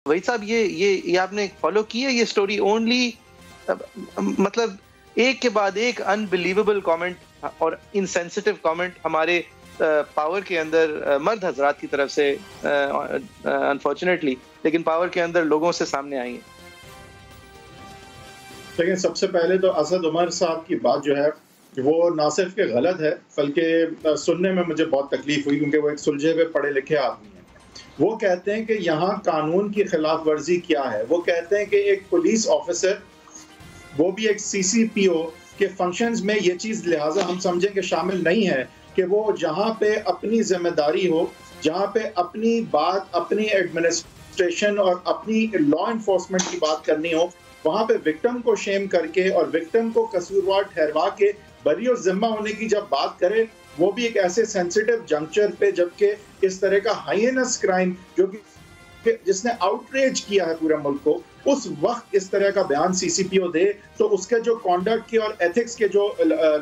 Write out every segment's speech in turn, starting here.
وہی صاحب یہ آپ نے فالو کی ہے یہ سٹوری؟ اونلی مطلب ایک کے بعد ایک انبلیویبل کامنٹ اور انسینسٹیو کامنٹ ہمارے پاور کے اندر مرد حضرات کی طرف سے انفارچونیٹلی، لیکن پاور کے اندر لوگوں سے سامنے آئی ہیں۔ لیکن سب سے پہلے تو اسد عمر صاحب کی بات جو ہے وہ نہ صرف کہ غلط ہے بلکہ سننے میں مجھے بہت تکلیف ہوئی، کیونکہ وہ ایک سلجھے ہوئے پڑھے لکھے آدمی ہیں۔ وہ کہتے ہیں کہ یہاں قانون کی خلاف ورزی کیا ہے؟ وہ کہتے ہیں کہ ایک پولیس آفیسر، وہ بھی ایک سی سی پی او کے فنکشنز میں یہ چیز لہٰذا ہم سمجھیں کہ شامل نہیں ہے کہ وہ جہاں پہ اپنی ذمہ داری ہو، جہاں پہ اپنی بات، اپنی ایڈمنسٹریشن اور اپنی لا انفورسمنٹ کی بات کرنی ہو، وہاں پہ وکٹم کو شیم کر کے اور وکٹم کو قصوروار ٹھہروا کے بری اور ذمہ ہونے کی جب بات کرے، وہ بھی ایک ایسے سینسیٹیو جنکچر پہ، جبکہ اس طرح کا ہائینس کرائم جو کہ جس نے آؤٹریج کیا ہے پورے ملک کو، اس وقت اس طرح کا بیان سی سی پی او دے تو اس کے جو کانڈکٹ کے اور ایتھکس کے جو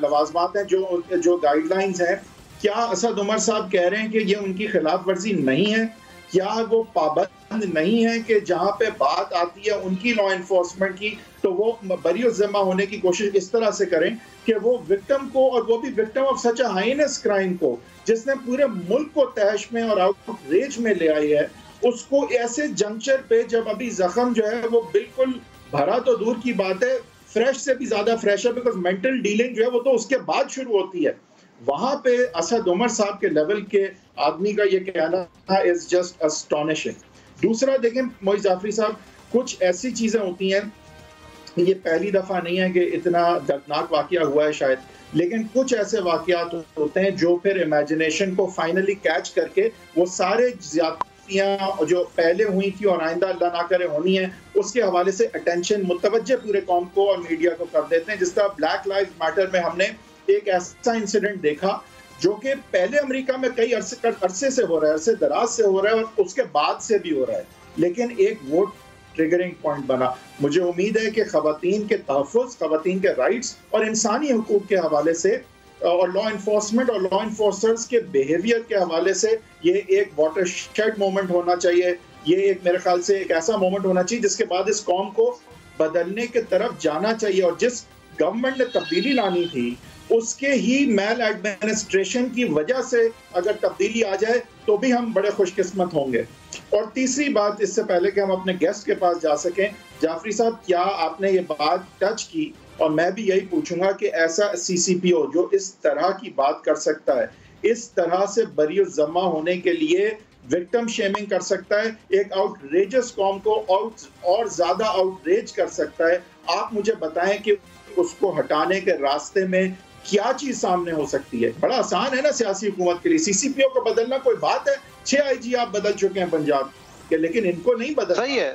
لوازمات ہیں، جو گائیڈ لائنز ہیں، کیا اسد عمر صاحب کہہ رہے ہیں کہ یہ ان کی خلاف ورزی نہیں ہے؟ کیا وہ پابند نہیں ہے کہ جہاں پہ بات آتی ہے ان کی لا انفورسمنٹ کی تو وہ بری و ذمہ ہونے کی کوشش اس طرح سے کریں کہ وہ وکٹم کو، اور وہ بھی victim of such a Hines crime کو، جس نے پورے ملک کو تحش میں اور آؤٹ ریج میں لے آئی ہے، اس کو ایسے جنکچر پہ جب ابھی زخم جو ہے وہ بالکل بھرا تو دور کی بات ہے، فریش سے بھی زیادہ فریش ہے، بیکاز مینٹل ڈیلنگ جو ہے وہ تو اس کے بعد شروع ہوتی ہے، وہاں پہ اسد عمر صاحب کے لیول کے آدمی کا یہ کہنا is just astonishing۔ دوسرا دیکھیں معز جعفری صاحب، کچھ ایسی چیزیں ہوتی ہیں، یہ پہلی دفعہ نہیں ہے کہ اتنا دردناک واقعہ ہوا ہے شاید، لیکن کچھ ایسے واقعات ہوتے ہیں جو پھر امیجنیشن کو فائنلی کیچ کر کے وہ سارے زیادتیاں جو پہلے ہوئی تھی اور آئندہ اللہ نہ کرے ہونی ہیں، اس کے حوالے سے اٹینشن متوجہ پورے قوم کو اور میڈیا کو کر دیتے ہیں۔ جس طرح بلیک لائف میٹر میں ہم نے ایک ایسا انسیڈنٹ دیکھا جو کہ پہلے امریکہ میں کئی عرصے سے ہو رہا ہے، عرصے دراز سے ہو رہا ہے، اور اس کے بعد سے بھی ہو رہا ہے، لیکن ایک ووٹ ٹریگرنگ پوائنٹ بنا۔ مجھے امید ہے کہ خواتین کے تحفظ، خواتین کے رائٹس اور انسانی حقوق کے حوالے سے اور لا انفورسمنٹ اور لا انفورسرز کے بیہیویئر کے حوالے سے یہ ایک واٹر شیڈ مومنٹ ہونا چاہیے، یہ ایک میرے خیال سے ایک ایسا مومنٹ ہونا چاہیے جس کے بعد اس قوم کو بدلنے کی طرف جانا چاہیے، اور جس گورنمنٹ نے تبدیلی لانی تھی اس کے ہی میل ایڈمنسٹریشن کی وجہ سے اگر تبدیلی آ جائے تو بھی ہم بڑے خوش قسمت ہوں گے۔ اور تیسری بات، اس سے پہلے کہ ہم اپنے گیسٹ کے پاس جا سکیں، جعفری صاحب کیا آپ نے یہ بات ٹچ کی، اور میں بھی یہی پوچھوں گا کہ ایسا سی سی پی او جو اس طرح کی بات کر سکتا ہے، اس طرح سے بری ذمہ ہونے کے لیے وکٹم شیمنگ کر سکتا ہے، ایک آؤٹ ریجس قوم کو اور زیادہ آؤٹ ریج کر سکتا ہے، آپ مجھے بتائیں کہ اس کو ہٹانے کے راستے میں کیا چیز سامنے ہو سکتی ہے؟ بڑا آسان ہے نا سیاسی حکومت کے لیے، سی سی پی او کو بدلنا کوئی بات ہے؟ 6 آئی جی آپ بدل چکے ہیں پنجاب کے، لیکن ان کو نہیں بدلنا۔ صحیح ہے۔